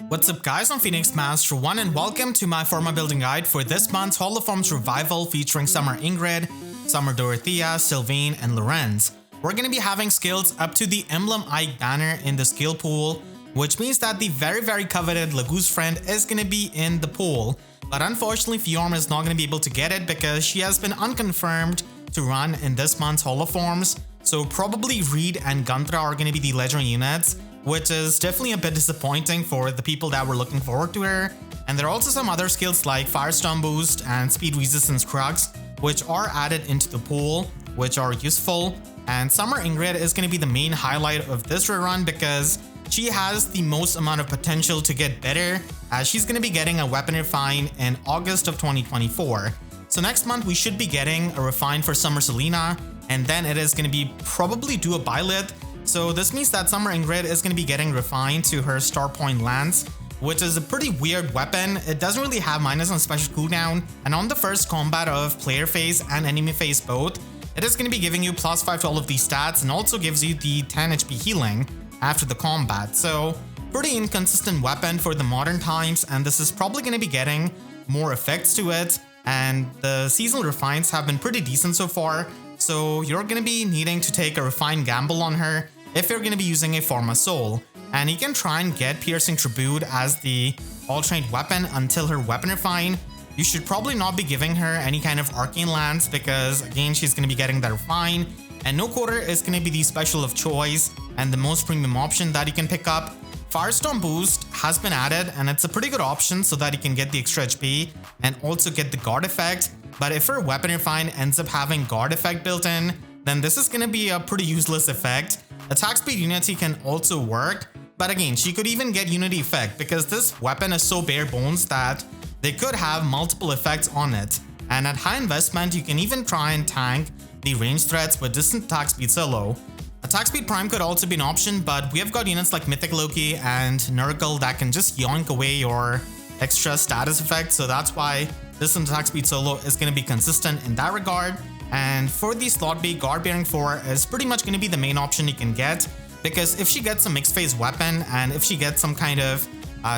What's up guys, I'm Phoenix Master 1 and welcome to my Forma building guide for this month's Holoforms Revival featuring Summer Ingrid, Summer Dorothea, Sylvain, and Lorenz. We're going to be having skills up to the Emblem Ike banner in the skill pool, which means that the very coveted Lagoose friend is going to be in the pool. But unfortunately Fjorm is not going to be able to get it because she has been unconfirmed to run in this month's Holoforms. So probably Reed and Guntra are going to be the legendary units, which is definitely a bit disappointing for the people that were looking forward to her. And there are also some other skills like Firestorm Boost and Speed Resistance Crux, which are added into the pool, which are useful. And Summer Ingrid is going to be the main highlight of this rerun because she has the most amount of potential to get better, as she's going to be getting a weapon refine in August of 2024. So next month we should be getting a refine for Summer Selena, and then it is going to be probably do a Byleth. So this means that Summer Ingrid is going to be getting refined to her Star Point Lance, which is a pretty weird weapon. It doesn't really have minus on special cooldown, and on the first combat of player phase and enemy phase both, it is going to be giving you +5 to all of these stats and also gives you the 10 HP healing after the combat. So pretty inconsistent weapon for the modern times, and this is probably going to be getting more effects to it, and the seasonal refines have been pretty decent so far. So you're going to be needing to take a refined gamble on her if you're going to be using a Forma Soul. And you can try and get Piercing Tribute as the alternate weapon until her weapon refine. You should probably not be giving her any kind of Arcane Lance because again she's going to be getting that refine, and No Quarter is going to be the special of choice and the most premium option that you can pick up. Firestorm Boost has been added and it's a pretty good option so that you can get the extra HP and also get the guard effect. But if her weapon refine ends up having guard effect built in, then this is going to be a pretty useless effect. Attack speed unity can also work, but again she could even get unity effect because this weapon is so bare bones that they could have multiple effects on it. And at high investment you can even try and tank the range threats with distant attack speed solo. Attack speed prime could also be an option, but we have got units like Mythic Loki and Nurgle that can just yoink away your extra status effects, so that's why distant attack speed solo is going to be consistent in that regard. And for the slot B, Guard Bearing 4 is pretty much going to be the main option you can get, because if she gets a mixed phase weapon and if she gets some kind of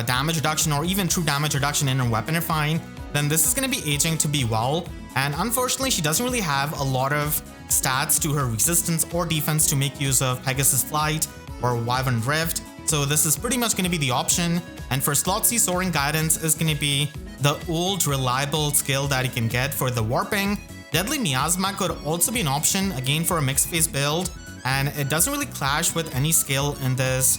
damage reduction or even true damage reduction in her weapon refine, then this is going to be aging to be well. And unfortunately she doesn't really have a lot of stats to her resistance or defense to make use of Pegasus Flight or Wyvern Drift, so this is pretty much going to be the option. And for slot C, Soaring Guidance is going to be the old reliable skill that you can get for the warping. Deadly Miasma could also be an option again for a mixed phase build, and it doesn't really clash with any skill in this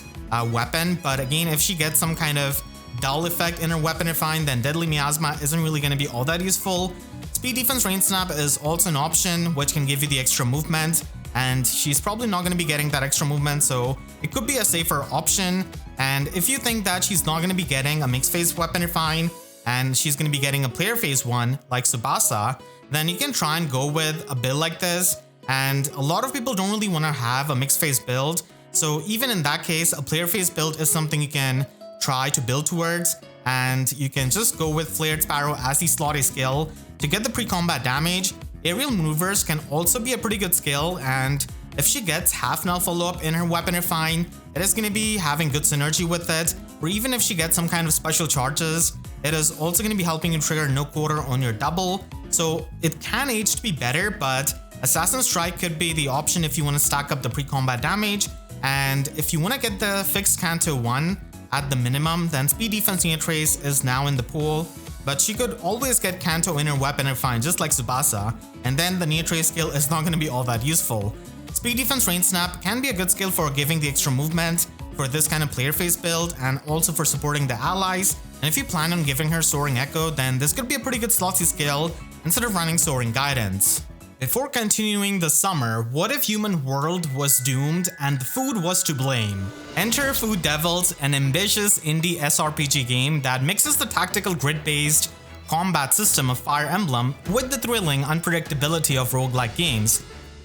weapon, but again if she gets some kind of dull effect in her weapon refine, then Deadly Miasma isn't really going to be all that useful. Speed Defense Rain Snap is also an option which can give you the extra movement, and she's probably not going to be getting that extra movement, so it could be a safer option. And if you think that she's not going to be getting a mixed phase weapon refine and she's going to be getting a player phase one like Tsubasa, then you can try and go with a build like this. And a lot of people don't really want to have a mixed phase build, so even in that case a player phase build is something you can try to build towards, and you can just go with Flared Sparrow as the slot A skill to get the pre-combat damage. Aerial Maneuvers can also be a pretty good skill, and if she gets half null follow-up in her weapon refine, it is going to be having good synergy with it. Or even if she gets some kind of special charges, it is also going to be helping you trigger No Quarter on your double. So it can age to be better, but Assassin Strike could be the option if you want to stack up the pre-combat damage. And if you want to get the fixed Canto 1 at the minimum, then Speed Defense Neotrace is now in the pool. But she could always get Canto in her weapon refine just like Tsubasa, and then the Neotrace skill is not going to be all that useful. Speed Defense Rain Snap can be a good skill for giving the extra movement for this kind of player phase build and also for supporting the allies. And if you plan on giving her Soaring Echo, then this could be a pretty good slot C skill instead of running Soaring Guidance. Before continuing the summer, what if human world was doomed and the food was to blame? Enter Food Devils, an ambitious indie SRPG game that mixes the tactical grid-based combat system of Fire Emblem with the thrilling unpredictability of roguelike games.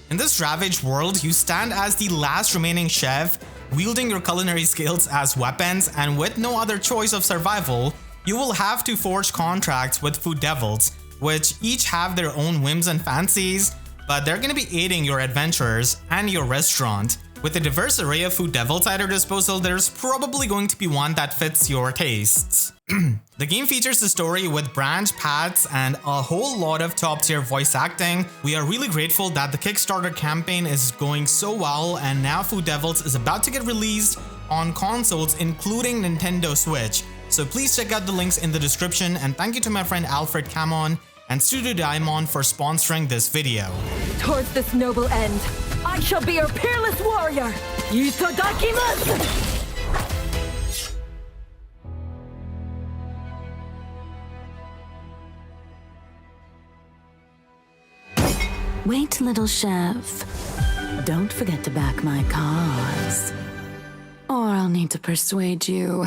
In this ravaged world, you stand as the last remaining chef, wielding your culinary skills as weapons, and with no other choice of survival, you will have to forge contracts with Food Devils, which each have their own whims and fancies, but they're going to be aiding your adventures and your restaurant, With a diverse array of food devils at your disposal, there's probably going to be one that fits your tastes. The game features a story with branch paths and a whole lot of top tier voice acting. We are really grateful that the Kickstarter campaign is going so well, and now Food Devils is about to get released on consoles including Nintendo Switch. So please check out the links in the description, and thank you to my friend Alfred Camon and Studio Diamond for sponsoring this video. Towards this noble end, I shall be your peerless warrior! Itadakimasu! Wait, little chef. Don't forget to back my cause. Or I'll need to persuade you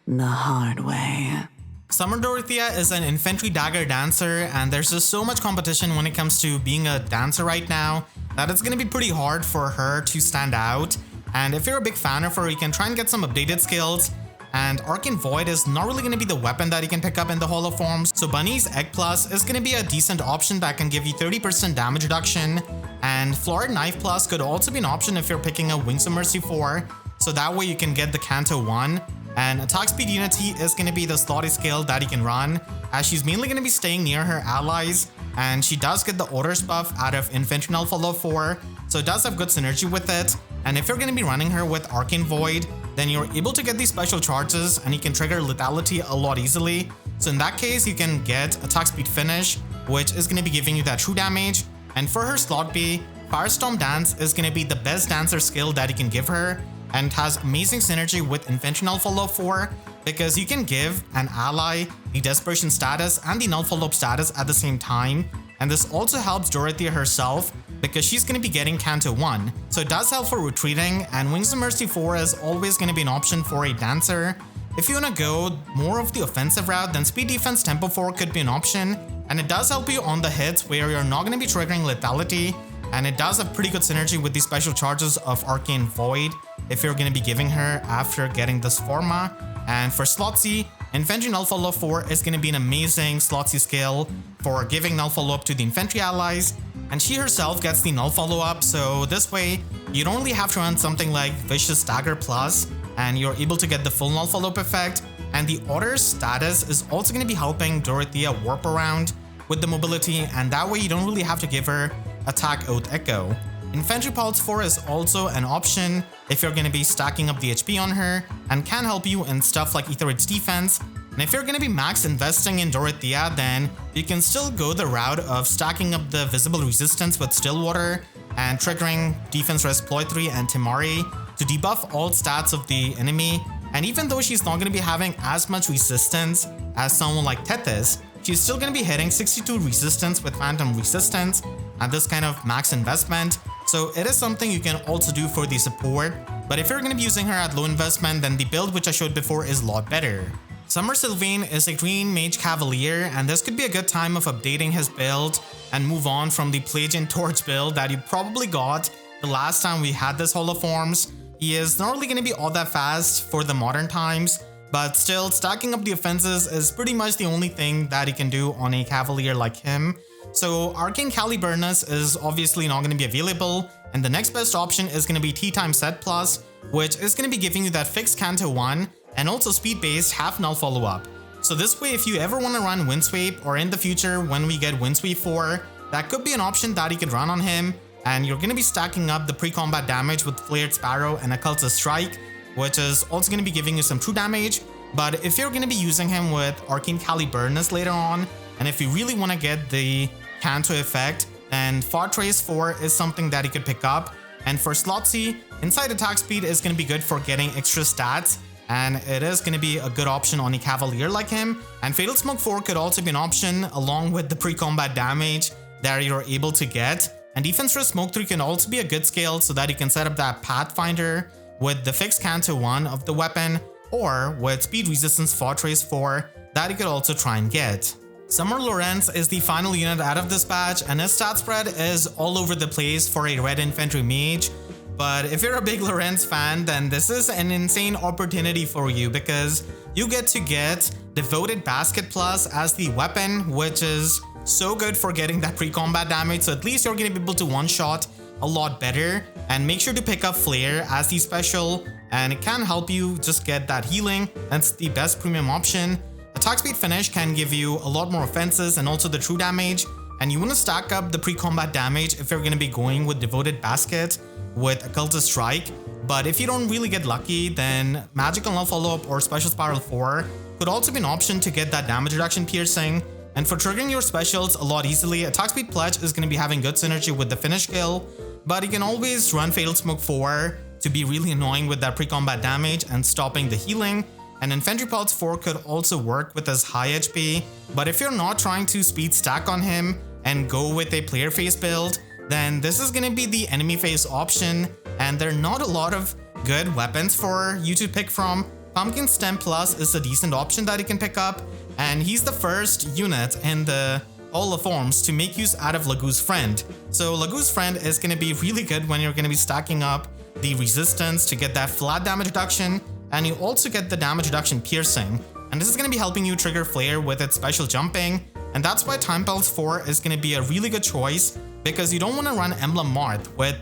the hard way. Summer Dorothea is an infantry dagger dancer, and there's just so much competition when it comes to being a dancer right now that it's gonna be pretty hard for her to stand out. And if you're a big fan of her, you can try and get some updated skills. And Arcane Void is not really gonna be the weapon that you can pick up in the Holo forms, so Bunny's Egg Plus is gonna be a decent option that can give you 30% damage reduction. And Florid Knife Plus could also be an option if you're picking a Wings of Mercy 4, so that way you can get the Canto 1. And Attack Speed Unity is going to be the slotty skill that you can run, as she's mainly going to be staying near her allies, and she does get the Orders buff out of Infantry Null Follow 4, so it does have good synergy with it. And if you're going to be running her with Arcane Void, then you're able to get these special charges and you can trigger Lethality a lot easily. So in that case, you can get Attack Speed Finish, which is going to be giving you that true damage. And for her slot B, Firestorm Dance is going to be the best dancer skill that you can give her, and it has amazing synergy with Infantry Null Follow 4 because you can give an ally the Desperation status and the Null Follow status at the same time. And this also helps Dorothea herself because she's going to be getting Canto 1. So it does help for retreating, and Wings of Mercy 4 is always going to be an option for a dancer. If you want to go more of the offensive route, then Speed Defense Tempo 4 could be an option, and it does help you on the hits where you're not going to be triggering Lethality, and it does have pretty good synergy with the special charges of Arcane Void if you're going to be giving her after getting this Forma. And for slot C, Infantry Null Follow 4 is going to be an amazing slot C skill for giving Null Follow up to the infantry allies, and she herself gets the Null Follow up, so this way you don't really have to run something like Vicious Dagger Plus, and you're able to get the full Null Follow up effect. And the Orders status is also going to be helping Dorothea warp around with the mobility, and that way you don't really have to give her Attack Oath Echo. Infantry Pulse 4 is also an option if you're going to be stacking up the HP on her, and can help you in stuff like Ether Raid's defense. And if you're going to be max investing in Dorothea, then you can still go the route of stacking up the visible resistance with Stillwater and triggering Defense Exploit 3 and Temari to debuff all stats of the enemy. And even though she's not going to be having as much resistance as someone like Tethys, she's still going to be hitting 62 resistance with Phantom Resistance at this kind of max investment. So it is something you can also do for the support, but if you're going to be using her at low investment, then the build which I showed before is a lot better. Summer Sylvain is a green mage cavalier, and this could be a good time of updating his build and move on from the Pelagian Torch build that you probably got the last time we had this holoforms. He is not really going to be all that fast for the modern times, but still stacking up the offenses is pretty much the only thing that he can do on a cavalier like him. So Arcane Caliburnus is obviously not going to be available, and the next best option is going to be T-Time Set Plus, which is going to be giving you that fixed Canto 1 and also speed-based half null follow-up. So this way, if you ever want to run Windsweep, or in the future when we get Windsweep 4, that could be an option that you could run on him, and you're going to be stacking up the pre-combat damage with Flared Sparrow and Occultist Strike, which is also going to be giving you some true damage. But if you're going to be using him with Arcane Caliburnus later on, and if you really want to get the Canto effect, then Fortress 4 is something that you could pick up. And for slot C, Inside Attack Speed is going to be good for getting extra stats, and it is going to be a good option on a cavalier like him. And Fatal Smoke 4 could also be an option along with the pre-combat damage that you're able to get. And Defense Risk Smoke 3 can also be a good skill so that you can set up that Pathfinder with the fixed Canto 1 of the weapon, or with Speed Resistance Fortress 4 that you could also try and get. Summer Lorenz is the final unit out of this batch, and his stat spread is all over the place for a red infantry mage. But if you're a big Lorenz fan, then this is an insane opportunity for you, because you get to get Devoted Basket Plus as the weapon, which is so good for getting that pre-combat damage. So at least you're going to be able to one-shot a lot better. and make sure to pick up Flare as the special, and it can help you just get that healing. That's the best premium option. Attack speed finish can give you a lot more offenses and also the true damage, and you want to stack up the pre-combat damage if you're going to be going with Devoted Basket with Occultist Strike. But if you don't really get lucky, then Magical Null Follow-Up or Special Spiral 4 could also be an option to get that damage reduction piercing. And for triggering your specials a lot easily, Attack Speed Pledge is going to be having good synergy with the finish skill, but you can always run Fatal Smoke 4 to be really annoying with that pre-combat damage and stopping the healing. And Infantry Pulse 4 could also work with his high HP, but if you're not trying to speed stack on him and go with a player phase build, then this is going to be the enemy phase option, and there are not a lot of good weapons for you to pick from. Pumpkin Stem Plus is a decent option that you can pick up, and he's the first unit in the Hall of Forms to make use out of Lagoo's Friend. So Lagoo's Friend is going to be really good when you're going to be stacking up the resistance to get that flat damage reduction, and you also get the damage reduction piercing. And this is going to be helping you trigger Flare with its special jumping, and that's why Time Pulse 4 is going to be a really good choice, because you don't want to run Emblem Marth with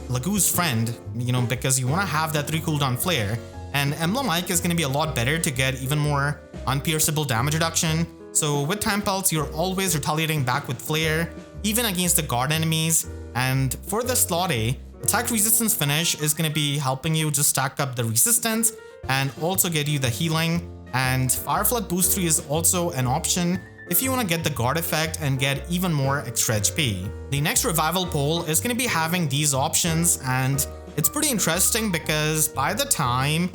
Lagoo's Friend, because you want to have that 3 cooldown Flare. And Emblem Ike is going to be a lot better to get even more unpierceable damage reduction. So with Time Pulse, you're always retaliating back with Flare, even against the guard enemies. And for the slot A, Attack Resistance Finish is going to be helping you just stack up the resistance and also get you the healing. And Fire Flood Boost 3 is also an option if you want to get the guard effect and get even more extra HP. The next revival poll is going to be having these options, and it's pretty interesting because by the time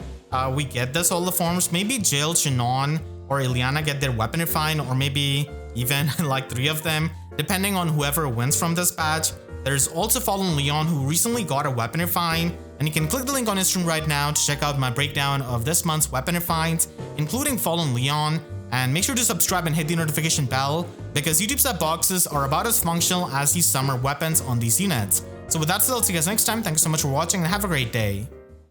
we get this Hall of Forms, maybe Jill, Shinon, or Ileana get their Weapon Refine, or maybe even like 3 of them, depending on whoever wins from this patch. There's also Fallen Leon, who recently got a Weapon Refine, and you can click the link on his stream right now to check out my breakdown of this month's Weapon Refines, including Fallen Leon. And make sure to subscribe and hit the notification bell, because YouTube set boxes are about as functional as these summer weapons on these units. So with that said, I'll see you guys next time. Thank you so much for watching and have a great day.